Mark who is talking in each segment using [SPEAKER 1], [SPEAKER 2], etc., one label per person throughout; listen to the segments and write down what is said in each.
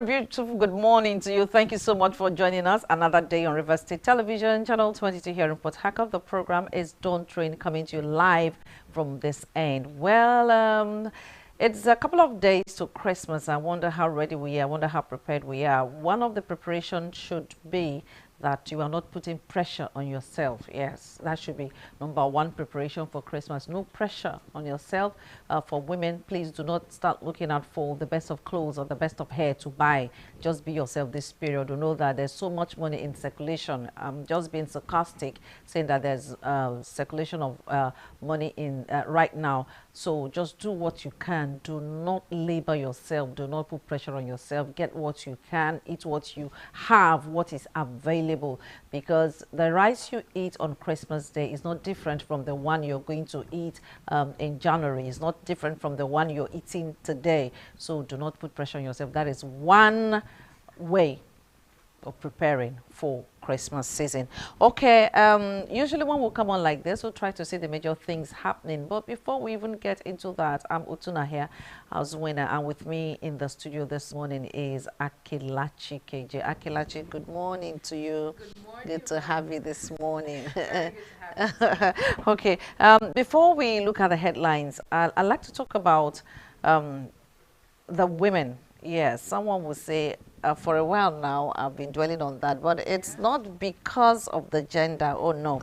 [SPEAKER 1] Beautiful good morning to you. Thank you so much for joining us. Another day on River State Television, Channel 22 here in Port Harcourt. The program is Don't Train, coming to you live from this end. It's a couple of days to Christmas. I wonder how ready we are. I wonder how prepared we are. One of the preparations should be that you are not putting pressure on yourself. Yes, that should be number one preparation for Christmas. No pressure on yourself. For women, please do not start looking out for the best of clothes or the best of hair to buy. Just be yourself this period. You know that there's so much money in circulation. I'm just being sarcastic, saying that there's circulation of money in right now. So just do what you can. Do not labor yourself. Do not put pressure on yourself. Get what you can. Eat what you have, what is available. Because the rice you eat on Christmas Day is not different from the one you're going to eat in January. It's not different from the one you're eating today. So do not put pressure on yourself. That is one way of preparing for Christmas season. Okay, usually when we come on like this, we'll try to see the major things happening. But before we even get into that, I'm Utuna here as winner, and with me in the studio this morning is Akilachi KJ. Akilachi, good morning to you.
[SPEAKER 2] Good morning.
[SPEAKER 1] Good to have you this morning.
[SPEAKER 2] Very good to have you.
[SPEAKER 1] Okay, before we look at the headlines, I'd like to talk about the women. Yes, someone will say, for a while now, I've been dwelling on that, but it's not because of the gender, oh no.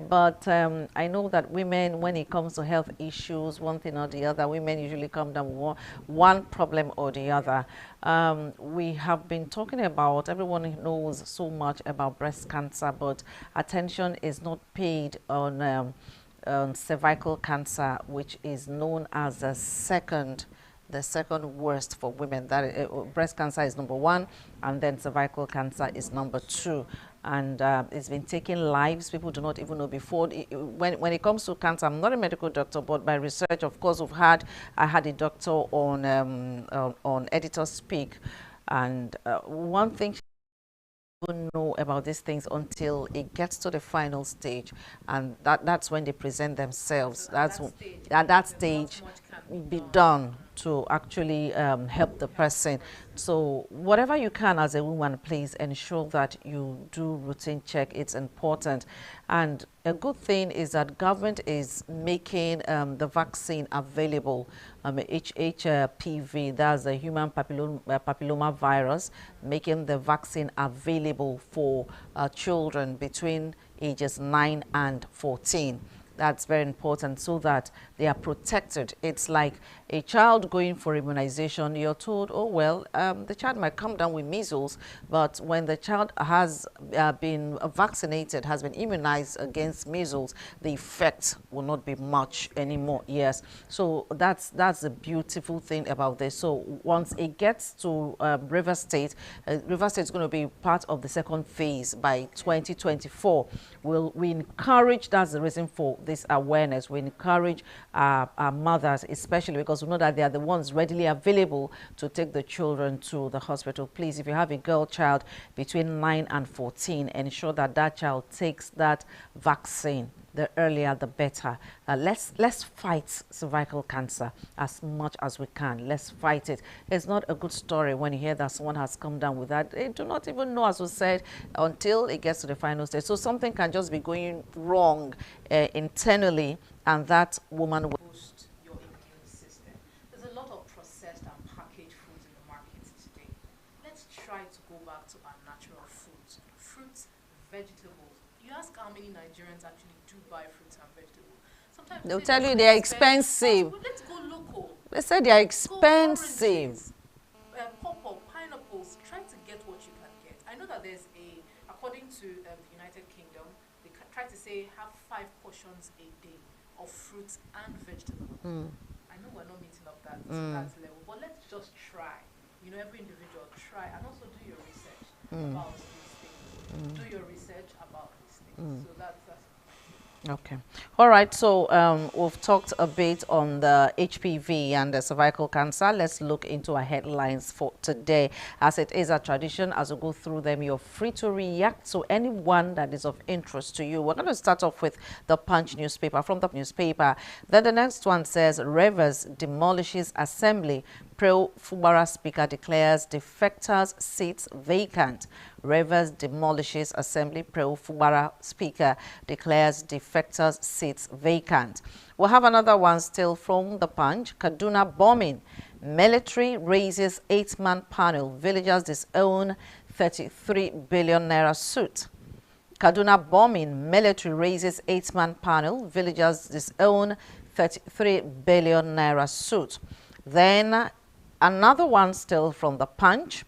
[SPEAKER 1] But I know that women, when it comes to health issues, one thing or the other, women usually come down with one problem or the other. We have been talking about, everyone knows so much about breast cancer, but attention is not paid on cervical cancer, which is known as the second worst for women. That breast cancer is number one, and then cervical cancer is number two. And it's been taking lives. People do not even know before. When it comes to cancer, I'm not a medical doctor, but by research, of course, I had a doctor on Editor Speak, and one thing don't know about these things until it gets to the final stage, and that's when they present themselves. At that stage be done to actually help the person. So whatever you can as a woman, please ensure that you do routine check. It's important. And a good thing is that government is making the vaccine available, HPV, that's the human papilloma virus, making the vaccine available for children between ages 9 and 14. That's very important so that they are protected. It's like a child going for immunization. You're told, oh, well, the child might come down with measles, but when the child has been vaccinated, has been immunized against measles, the effect will not be much anymore. Yes. So that's a beautiful thing about this. So once it gets to River State is going to be part of the second phase by 2024. We encourage, that's the reason for this awareness. We encourage our mothers, especially because we know that they are the ones readily available to take the children to the hospital. Please, if you have a girl child between 9 and 14, ensure that that child takes that vaccine. The earlier, the better. Let's fight cervical cancer as much as we can. Let's fight it. It's not a good story when you hear that someone has come down with that. They do not even know, as we said, until it gets to the final stage. So something can just be going wrong internally, and that woman will
[SPEAKER 2] Boost your immune system. There's a lot of processed and packaged foods in the market today. Let's try to go back to our natural fruits, vegetables. You ask how many Nigerians actually do buy fruits and vegetables. Sometimes
[SPEAKER 1] they'll tell you they're expensive.
[SPEAKER 2] Let's go local.
[SPEAKER 1] They say they're expensive.
[SPEAKER 2] Pawpaw, pineapples. Try to get what you can get. I know that there's according to the United Kingdom, they try to say have 5 portions a day of fruits and vegetables. I know we're not meeting up that level, but let's just try. You know, every individual try, and also do your research about these things. Do your research about these things. So that's
[SPEAKER 1] Okay. All right. So we've talked a bit on the HPV and the cervical cancer. Let's look into our headlines for today. As it is a tradition, as we go through them, you're free to react to any one that is of interest to you. We're going to start off with the Punch newspaper. From the newspaper, then the next one says, Rivers demolishes assembly, Pro-Fubara speaker declares defectors' seats vacant. Rivers demolishes assembly. Pro-Fubara speaker declares defectors' seats vacant. We'll have another one still from the Punch. Kaduna bombing. Military raises 8-man panel. Villagers disown 33 billion naira suit. Kaduna bombing. Military raises 8-man panel. Villagers disown 33 billion naira suit. Then another one still from the Punch.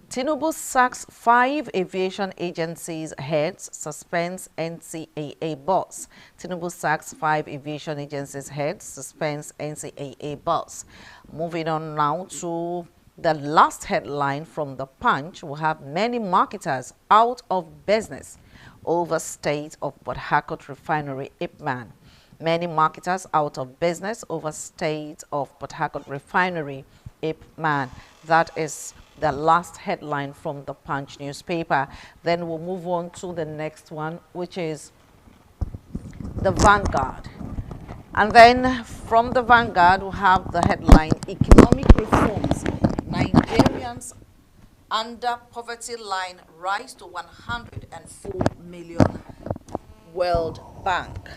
[SPEAKER 1] Tinubu sacks 5 aviation agencies heads, suspends NCAA boss. Tinubu sacks 5 aviation agencies heads, suspends NCAA boss. Moving on now to the last headline from the Punch, we have many marketers out of business over state of Port Harcourt refinery Ipman. Many marketers out of business over state of Port Harcourt refinery Ipman. That is the last headline from the Punch newspaper. Then we'll move on to the next one, which is the Vanguard. And then from the Vanguard, we have the headline, Economic Reforms. Nigerians under poverty line rise to 104 million. World Bank.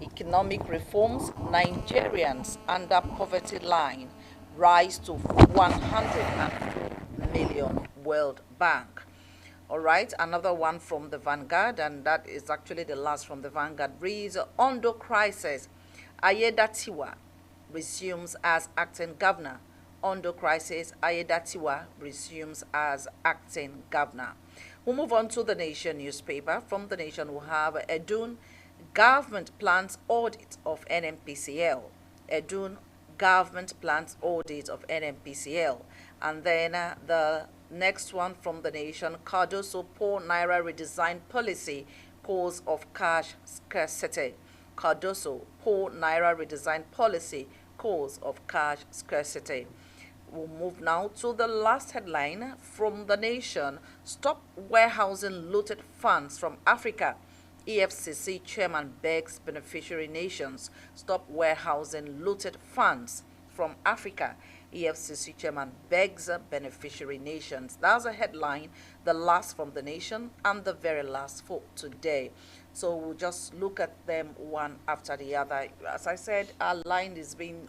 [SPEAKER 1] Economic reforms. Nigerians under poverty line rise to 104 million. World Bank. All right, another one from the Vanguard, and that is actually the last from the Vanguard, reads, Ondo crisis. Ayedatiwa resumes as acting governor. Ondo crisis. Ayedatiwa resumes as acting governor. We'll move on to the Nation newspaper. From the Nation, we'll have Edun government plans audit of NMPCL. Edun government plans audit of NMPCL. And then the next one from the Nation, Cardoso poor Naira redesign policy cause of cash scarcity. Cardoso poor Naira redesign policy cause of cash scarcity. We'll move now to the last headline from the Nation. Stop warehousing looted funds from Africa. EFCC chairman begs beneficiary nations. Stop warehousing looted funds from Africa. EFCC chairman begs beneficiary nations. That's a headline, the last from the Nation and the very last for today. So we'll just look at them one after the other. As I said, our line is being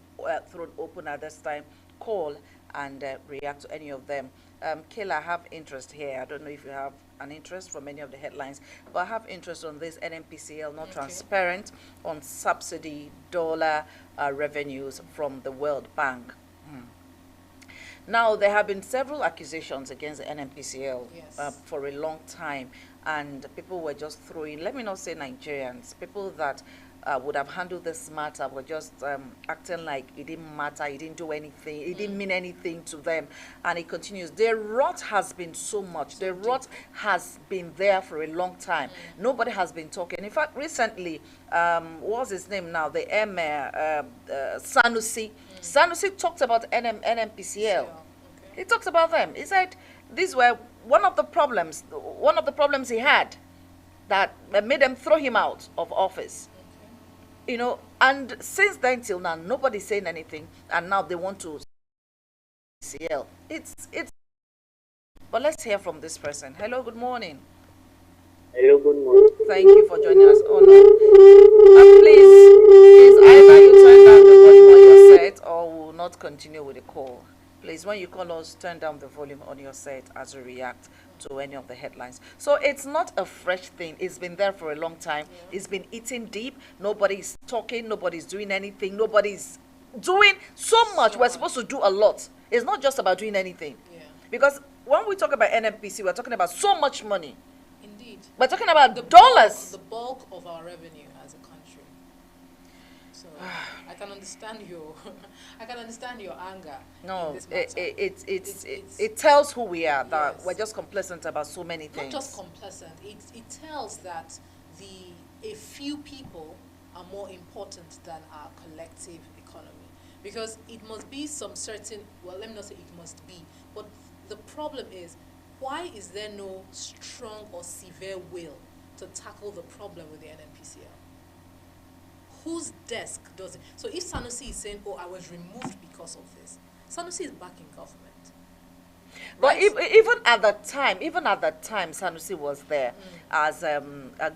[SPEAKER 1] thrown open at this time. Call and react to any of them. Kayla, I have interest here. I don't know if you have an interest from any of the headlines, but I have interest on this NMPCL, not transparent on subsidy dollar revenues from the World Bank. Now, there have been several accusations against the NMPCL for a long time, and people were just throwing, let me not say Nigerians, people that would have handled this matter were just acting like it didn't matter, it didn't do anything, it didn't mean anything to them. And it continues. The rot has been so much. The rot has been there for a long time. Nobody has been talking. In fact, recently, what's his name now? The Emir, Sanusi. Sanusi talked about NMPCL. He talked about them. He said these were one of the problems he had that made them throw him out of office. You know, and since then till now, nobody's saying anything, and now they want to CL. It's. But let's hear from this person. Hello, good morning.
[SPEAKER 3] Hello, good morning.
[SPEAKER 1] Thank you for joining us. Oh no, please, either you turn down the volume on your set, or we'll not continue with the call. Please, when you call us, turn down the volume on your set as we react to any of the headlines. So it's not a fresh thing. It's been there for a long time. It's been eating deep. Nobody's talking. Nobody's doing anything. Nobody's doing so much. We're supposed to do a lot. It's not just about doing anything. Because when we talk about NMPC, we're talking about so much money.
[SPEAKER 2] Indeed.
[SPEAKER 1] We're talking about the dollars.
[SPEAKER 2] The bulk of our revenue as a country. So I can understand your anger.
[SPEAKER 1] No, it tells who we are, that we're just complacent about so many things.
[SPEAKER 2] Not just complacent. It tells that a few people are more important than our collective economy. Because it must be some certain, well, let me not say it must be, but the problem is, why is there no strong or severe will to tackle the problem with the NMPCL? Whose desk does it? So if Sanusi is saying, oh, I was removed because of this, Sanusi is back in government.
[SPEAKER 1] But
[SPEAKER 2] Right?
[SPEAKER 1] even at the time, Sanusi was there as a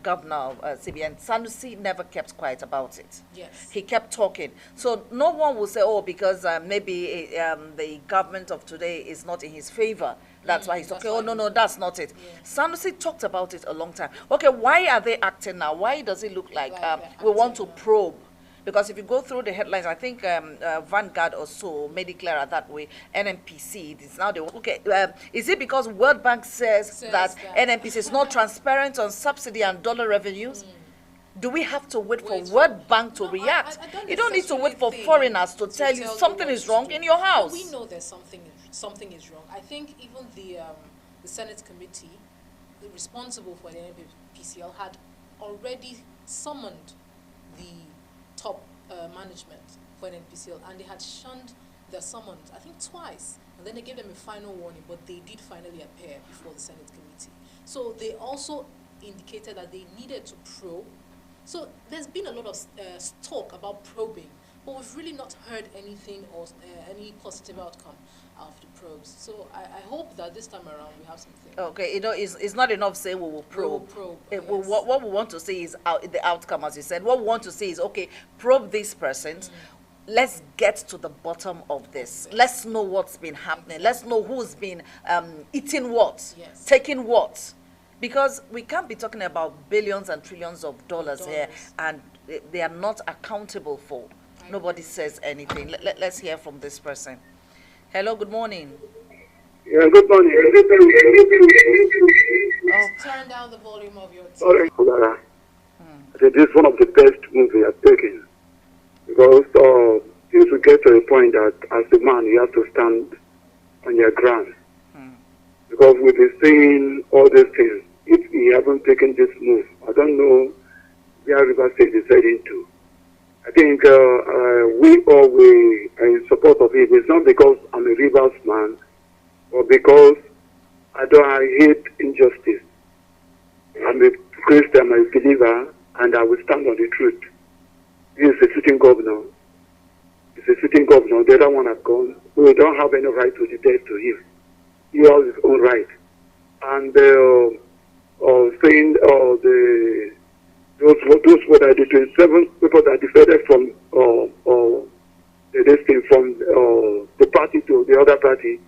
[SPEAKER 1] governor of CBN. Sanusi never kept quiet about it.
[SPEAKER 2] Yes.
[SPEAKER 1] He kept talking. So no one will say, oh, because maybe the government of today is not in his favor. That's why he's
[SPEAKER 2] that's
[SPEAKER 1] talking.
[SPEAKER 2] why
[SPEAKER 1] Oh, no,
[SPEAKER 2] he's-
[SPEAKER 1] no, that's not it.
[SPEAKER 2] Yeah.
[SPEAKER 1] Sanusi talked about it a long time. Okay, why are they acting now? Why does it look like
[SPEAKER 2] Like they're
[SPEAKER 1] we want to
[SPEAKER 2] acting now.
[SPEAKER 1] probe? Because if you go through the headlines, I think Vanguard or so made it clearer that way. NNPC is now the okay. Is it because World Bank says that NNPC is not transparent on subsidy and dollar revenues? Do we have to wait for
[SPEAKER 2] Wait for-
[SPEAKER 1] World Bank to
[SPEAKER 2] No,
[SPEAKER 1] react?
[SPEAKER 2] don't
[SPEAKER 1] You don't need to wait for
[SPEAKER 2] necessarily think
[SPEAKER 1] foreigners to tell you
[SPEAKER 2] tell
[SPEAKER 1] something
[SPEAKER 2] what
[SPEAKER 1] is
[SPEAKER 2] to
[SPEAKER 1] wrong
[SPEAKER 2] do.
[SPEAKER 1] in your
[SPEAKER 2] But
[SPEAKER 1] house.
[SPEAKER 2] we know there's something is wrong. I think even the Senate committee responsible for the NPCL had already summoned the top management for NPCL, and they had shunned their summons, I think twice, and then they gave them a final warning, but they did finally appear before the Senate committee. So they also indicated that they needed to probe. So there's been a lot of talk about probing, but we've really not heard anything or any positive outcome of the probes. So I hope that this time around we have something.
[SPEAKER 1] Okay, it's not enough saying we will probe.
[SPEAKER 2] probe,
[SPEAKER 1] It
[SPEAKER 2] yes.
[SPEAKER 1] what we want to see is the outcome, as you said. What we want to see is, okay, probe these persons. Let's get to the bottom of this. Let's know what's been happening. Let's know who's been eating what,
[SPEAKER 2] Yes.
[SPEAKER 1] taking what. Because we can't be talking about billions and trillions of dollars here, and they are not accountable for. Nobody says anything. Let's hear from this person. Hello, good morning.
[SPEAKER 3] Yeah, good morning.
[SPEAKER 1] Oh,
[SPEAKER 2] Turn down the volume of your TV.
[SPEAKER 3] Sorry, Olara. I think this is one of the best moves we have taken. Because since we get to a point that as a man you have to stand on your ground. Because we've been saying all these things. If we haven't taken this move, I don't know where River State is heading to. I think we are in support of it. It's not because I'm a Rivers man, but because I hate injustice. I'm a Christian, I'm a believer, and I will stand on the truth. He is a sitting governor. He's a sitting governor. The other one has gone. We don't have any right to the death to him. He has his own right. And saying those were the 27 people that defected from the party to the other party.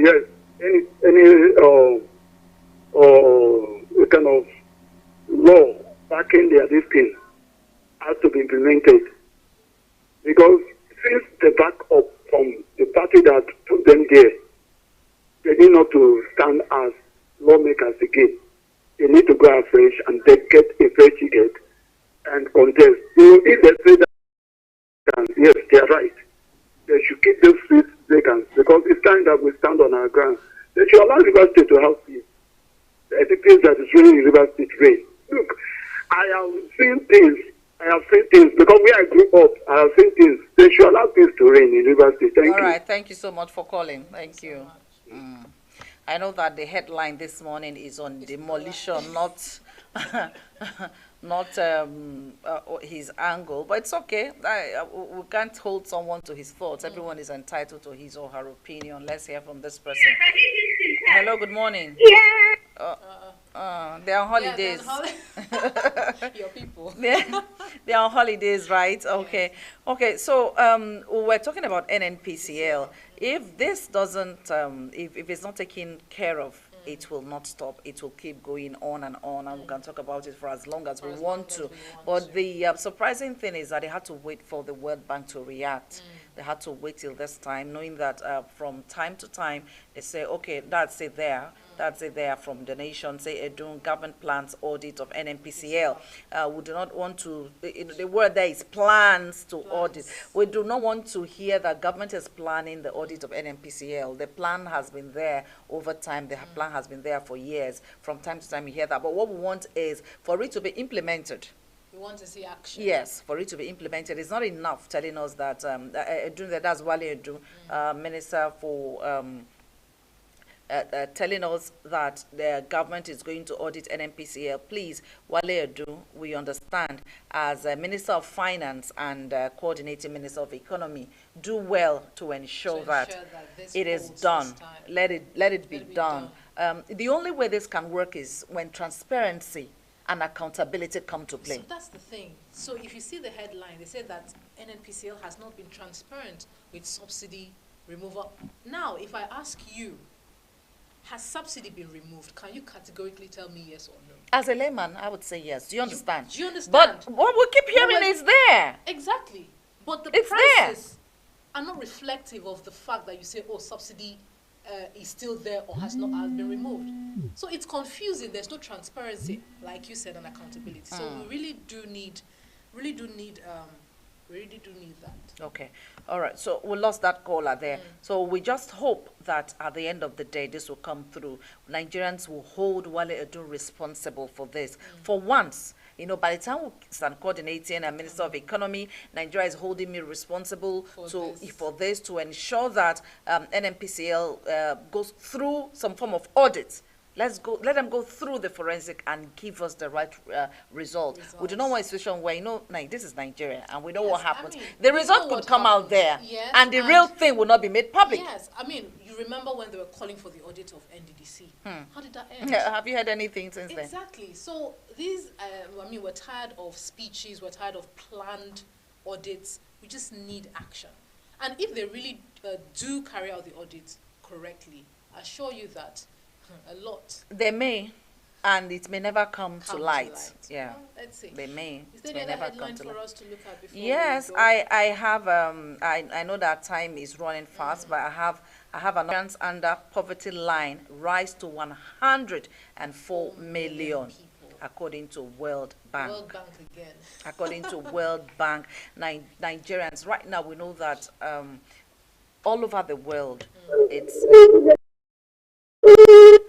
[SPEAKER 3] Yes, any kind of law backing this thing has to be implemented, because since the back up from the party that put them there, they need not to stand as lawmakers again. They need to go afresh and they get a fresh ticket and contest. So if they say that, yes, they are right. They should keep those seats vacant, because it's time that we stand on our ground. They should allow River State to have peace. The peace that is raining in River State rain. Look, I have seen things because where I grew up, I have seen things. They should allow peace to reign in River State. Thank you.
[SPEAKER 1] all right, thank you so much for calling. Thank you. I know that the headline this morning is on demolition, not not his angle, but it's okay. We can't hold someone to his thoughts. Everyone is entitled to his or her opinion. Let's hear from this person. Hello, good morning. They're on holidays.
[SPEAKER 2] Your people.
[SPEAKER 1] They're on holidays, right? Okay. Okay, so we're talking about NNPCL. If this doesn't, if it's not taken care of, it will not stop. It will keep going on, and we can talk about it for as long as we want to. But the surprising thing is that they had to wait for the World Bank to react. They had to wait till this time, knowing that from time to time, they say, okay, that's it there. That's it there from the nation, say, doing government plans audit of NNPCL. We do not want to, the word there is plans to audit. We do not want to hear that government is planning the audit of NNPCL. The plan has been there over time. The plan has been there for years. From time to time, you hear that. But what we want is for it to be implemented.
[SPEAKER 2] We want to see action.
[SPEAKER 1] Yes, for it to be implemented. It's not enough telling us that, that's Wale Edu, Minister for telling us that the government is going to audit NNPCL. Please, Wale Edu, we understand, as a Minister of Finance and Coordinating Minister of Economy, do well to ensure that
[SPEAKER 2] this
[SPEAKER 1] it is
[SPEAKER 2] holds
[SPEAKER 1] done.
[SPEAKER 2] this time.
[SPEAKER 1] Let it be done. The only way this can work is when transparency and accountability come to play.
[SPEAKER 2] So that's the thing. So if you see the headline, they say that NNPCL has not been transparent with subsidy removal. Now, if I ask you, has subsidy been removed? Can you categorically tell me yes or no?
[SPEAKER 1] As a layman, I would say yes. Do you understand?
[SPEAKER 2] Do you understand?
[SPEAKER 1] But what we keep hearing is there.
[SPEAKER 2] Exactly. But the
[SPEAKER 1] It's
[SPEAKER 2] prices are not reflective of the fact that you say, oh, subsidy is still there or has been removed. So it's confusing. There's no transparency, like you said, and accountability. So we really do need that.
[SPEAKER 1] Okay. All right. So we lost that caller there. So we just hope that at the end of the day, this will come through. Nigerians will hold Wale Edu responsible for this. For once, you know, by the time we start coordinating a Minister of Economy, Nigeria is holding me responsible for this to ensure that NNPCL goes through some form of audit. Let them go through the forensic and give us the right result. We do not want a situation where, you know, this is Nigeria and we know what happens. The result could come out there, and the real thing will not be made public.
[SPEAKER 2] Yes, I mean, you remember when they were calling for the audit of NDDC. How did that end?
[SPEAKER 1] Have you heard anything since then?
[SPEAKER 2] Exactly. So these, I mean, we're tired of speeches, we're tired of planned audits. We just need action. And if they really do carry out the audit correctly, I assure you that a lot.
[SPEAKER 1] They may, and it may never come to light. Yeah,
[SPEAKER 2] well, let's see.
[SPEAKER 1] They may.
[SPEAKER 2] Is there any other headline for us to look at before?
[SPEAKER 1] Yes,
[SPEAKER 2] we go?
[SPEAKER 1] I have. I know that time is running fast, but I have an under poverty line rise to 104 million.
[SPEAKER 2] People.
[SPEAKER 1] According to World Bank.
[SPEAKER 2] World Bank again.
[SPEAKER 1] According to World Bank, Nigerians right now, we know that all over the world, it's.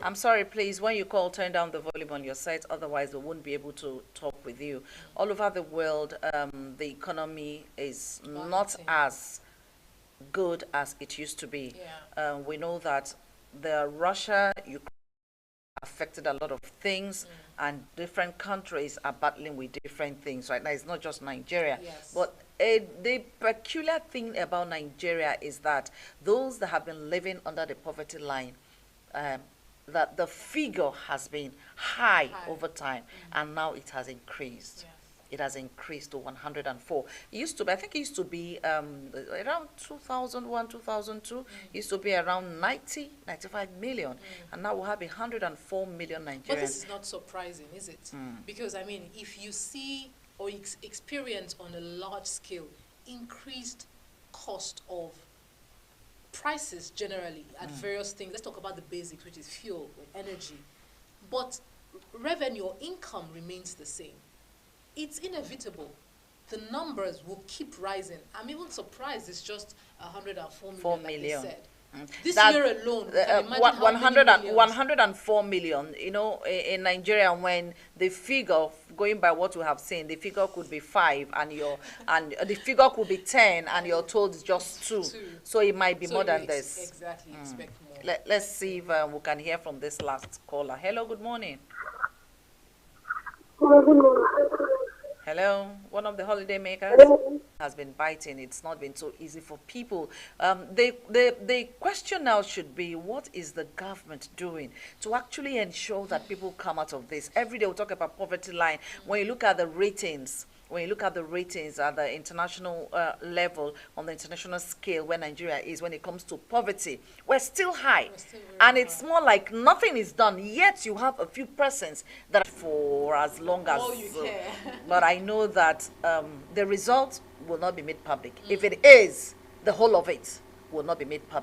[SPEAKER 1] I'm sorry, please, when you call, turn down the volume on your site, otherwise we won't be able to talk with you. All over the world, the economy is not as good as it used to be.
[SPEAKER 2] Yeah.
[SPEAKER 1] We know that the Russia, Ukraine affected a lot of things, and different countries are battling with different things right now. It's not just Nigeria.
[SPEAKER 2] Yes.
[SPEAKER 1] But the peculiar thing about Nigeria is that those that have been living under the poverty line, that the figure has been high over time, and now it has increased.
[SPEAKER 2] Yes.
[SPEAKER 1] It has increased to 104. It used to be, I think it used to be around 2001, 2002, it used to be around 95 million. And now we have 104 million Nigerians.
[SPEAKER 2] But this is not surprising, is it? Because, I mean, if you see or experience on a large scale increased cost of prices generally at various things, let's talk about the basics, which is fuel, energy, but revenue or income remains the same. It's inevitable. The numbers will keep rising. I'm even surprised it's just 104 million, like they said. This year alone, we can imagine
[SPEAKER 1] 104 million, you know, in Nigeria, when the figure, going by what we have seen, the figure could be 5 and the figure could be 10 and you're told it's just 2. So it might be more than this.
[SPEAKER 2] Exactly, expect more.
[SPEAKER 1] Let's see if we can hear from this last caller. Hello, good morning. Hello, one of the holiday makers has been biting. It's not been so easy for people. The question now should be, what is the government doing to actually ensure that people come out of this? Every day we talk about poverty line. When you look at the ratings, at the international level, on the international scale, where Nigeria is when it comes to poverty, we're still high. And it's more like nothing is done, yet you have a few persons that for as long as... but I know that the result will not be made public. If it is, the whole of it will not be made public.